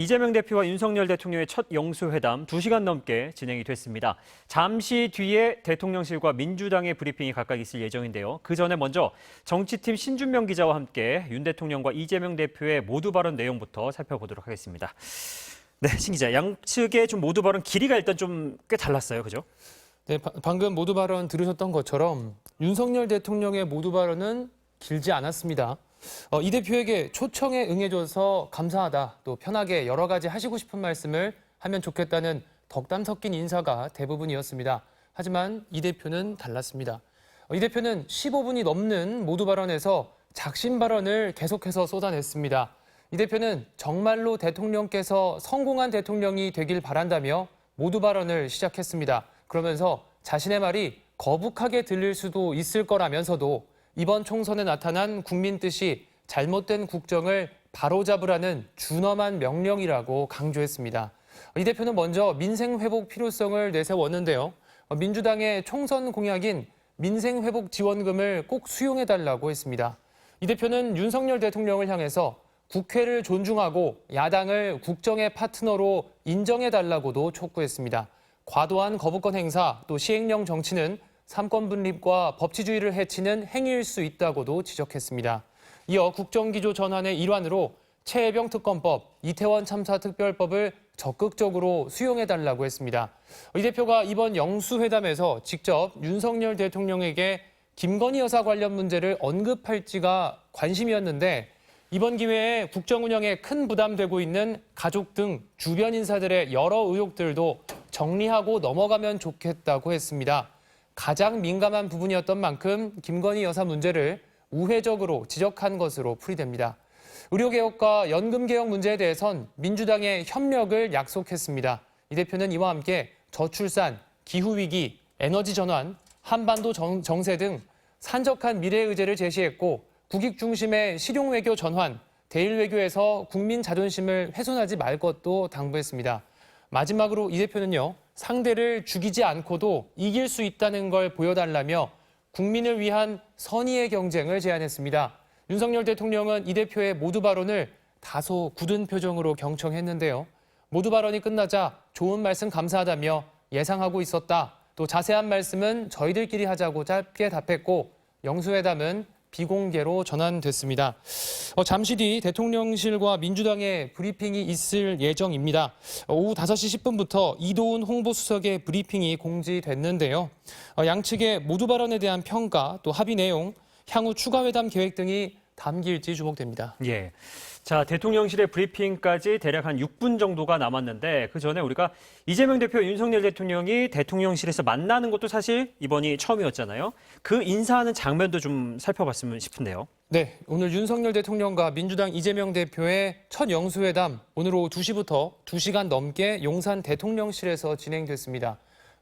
이재명 대표와 윤석열 대통령의 첫 영수회담 2시간 넘게 진행이 됐습니다. 잠시 뒤에 대통령실과 민주당의 브리핑이 각각 있을 예정인데요. 그 전에 먼저 정치팀 신준명 기자와 함께 윤 대통령과 이재명 대표의 모두 발언 내용부터 살펴보도록 하겠습니다. 네, 신 기자, 양측의 좀 모두 발언 길이가 일단 좀 꽤 달랐어요, 그죠? 네, 방금 모두 발언 들으셨던 것처럼 윤석열 대통령의 모두 발언은 길지 않았습니다. 이 대표에게 초청에 응해줘서 감사하다, 또 편하게 여러 가지 하시고 싶은 말씀을 하면 좋겠다는 덕담 섞인 인사가 대부분이었습니다. 하지만 이 대표는 달랐습니다. 이 대표는 15분이 넘는 모두 발언에서 작심 발언을 계속해서 쏟아냈습니다. 이 대표는 정말로 대통령께서 성공한 대통령이 되길 바란다며 모두 발언을 시작했습니다. 그러면서 자신의 말이 거북하게 들릴 수도 있을 거라면서도 이번 총선에 나타난 국민 뜻이 잘못된 국정을 바로잡으라는 준엄한 명령이라고 강조했습니다. 이 대표는 먼저 민생 회복 필요성을 내세웠는데요. 민주당의 총선 공약인 민생 회복 지원금을 꼭 수용해달라고 했습니다. 이 대표는 윤석열 대통령을 향해서 국회를 존중하고 야당을 국정의 파트너로 인정해달라고도 촉구했습니다. 과도한 거부권 행사, 또 시행령 정치는 삼권 분립과 법치주의를 해치는 행위일 수 있다고도 지적했습니다. 이어 국정기조 전환의 일환으로 최혜병 특검법, 이태원 참사 특별법을 적극적으로 수용해달라고 했습니다. 이 대표가 이번 영수회담에서 직접 윤석열 대통령에게 김건희 여사 관련 문제를 언급할지가 관심이었는데 이번 기회에 국정 운영에 큰 부담되고 있는 가족 등 주변 인사들의 여러 의혹들도 정리하고 넘어가면 좋겠다고 했습니다. 가장 민감한 부분이었던 만큼 김건희 여사 문제를 우회적으로 지적한 것으로 풀이됩니다. 의료개혁과 연금개혁 문제에 대해선 민주당의 협력을 약속했습니다. 이 대표는 이와 함께 저출산, 기후위기, 에너지 전환, 한반도 정세 등 산적한 미래 의제를 제시했고 국익 중심의 실용외교 전환, 대일외교에서 국민 자존심을 훼손하지 말 것도 당부했습니다. 마지막으로 이 대표는요, 상대를 죽이지 않고도 이길 수 있다는 걸 보여달라며 국민을 위한 선의의 경쟁을 제안했습니다. 윤석열 대통령은 이 대표의 모두 발언을 다소 굳은 표정으로 경청했는데요. 모두 발언이 끝나자 좋은 말씀 감사하다며 예상하고 있었다. 또 자세한 말씀은 저희들끼리 하자고 짧게 답했고 영수회담은 비공개로 전환됐습니다. 잠시 뒤 대통령실과 민주당의 브리핑이 있을 예정입니다. 오후 5시 10분부터 이도훈 홍보수석의 브리핑이 공지됐는데요. 양측의 모두 발언에 대한 평가, 또 합의 내용, 향후 추가 회담 계획 등이 담길지 주목됩니다. 예. 자, 대통령실의 브리핑까지 대략 한 6분 정도가 남았는데 그 전에 우리가 이재명 대표, 윤석열 대통령이 대통령실에서 만나는 것도 사실 이번이 처음이었잖아요. 그 인사하는 장면도 좀 살펴봤으면 싶은데요. 네, 오늘 윤석열 대통령과 민주당 이재명 대표의 첫 영수회담 오늘 오후 2시부터 2시간 넘게 용산 대통령실에서 진행됐습니다.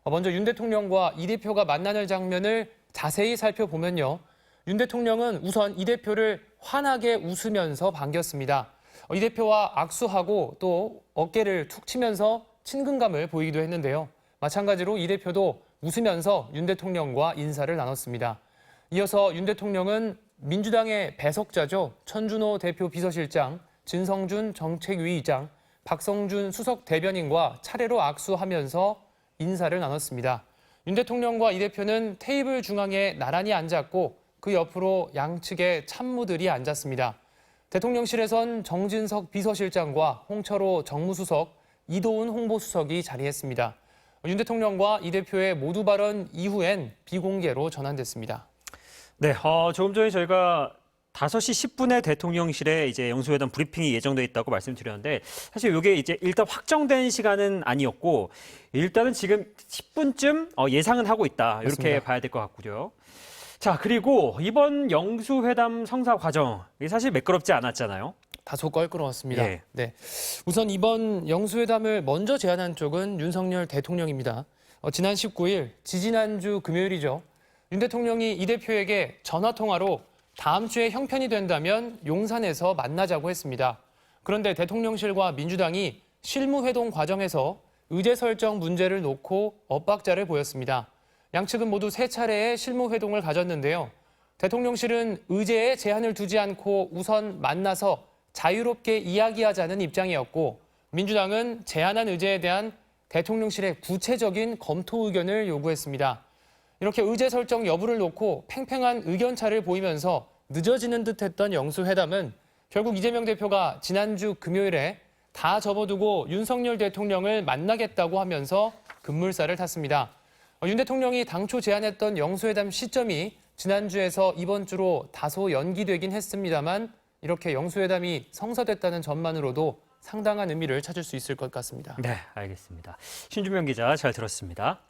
먼저 윤 대통령과 이 대표가 만나는 장면을 자세히 살펴보면요. 윤 대통령은 우선 이 대표를 환하게 웃으면서 반겼습니다. 이 대표와 악수하고 또 어깨를 툭 치면서 친근감을 보이기도 했는데요. 마찬가지로 이 대표도 웃으면서 윤 대통령과 인사를 나눴습니다. 이어서 윤 대통령은 민주당의 배석자죠. 천준호 대표 비서실장, 진성준 정책위의장, 박성준 수석 대변인과 차례로 악수하면서 인사를 나눴습니다. 윤 대통령과 이 대표는 테이블 중앙에 나란히 앉았고 그 옆으로 양측의 참모들이 앉았습니다. 대통령실에선 정진석 비서실장과 홍철호 정무수석, 이도훈 홍보수석이 자리했습니다. 윤 대통령과 이 대표의 모두 발언 이후엔 비공개로 전환됐습니다. 네, 조금 전에 저희가 5시 10분에 대통령실에 이제 영수회담 브리핑이 예정돼 있다고 말씀드렸는데 사실 이게 이제 일단 확정된 시간은 아니었고 일단은 지금 10분쯤 예상은 하고 있다. 이렇게 맞습니다. 봐야 될 것 같고요. 자, 그리고 이번 영수회담 성사 과정, 이게 사실 매끄럽지 않았잖아요. 다소 껄끄러웠습니다. 예. 네. 우선 이번 영수회담을 먼저 제안한 쪽은 윤석열 대통령입니다. 지난 19일, 지지난주 금요일이죠. 윤 대통령이 이 대표에게 전화통화로 다음 주에 형편이 된다면 용산에서 만나자고 했습니다. 그런데 대통령실과 민주당이 실무회동 과정에서 의제 설정 문제를 놓고 엇박자를 보였습니다. 양측은 모두 3차례의 실무회동을 가졌는데요. 대통령실은 의제에 제한을 두지 않고 우선 만나서 자유롭게 이야기하자는 입장이었고 민주당은 제안한 의제에 대한 대통령실의 구체적인 검토 의견을 요구했습니다. 이렇게 의제 설정 여부를 놓고 팽팽한 의견차를 보이면서 늦어지는 듯했던 영수회담은 결국 이재명 대표가 지난주 금요일에 다 접어두고 윤석열 대통령을 만나겠다고 하면서 급물살을 탔습니다. 윤 대통령이 당초 제안했던 영수회담 시점이 지난주에서 이번 주로 다소 연기되긴 했습니다만 이렇게 영수회담이 성사됐다는 점만으로도 상당한 의미를 찾을 수 있을 것 같습니다. 네, 알겠습니다. 신준명 기자 잘 들었습니다.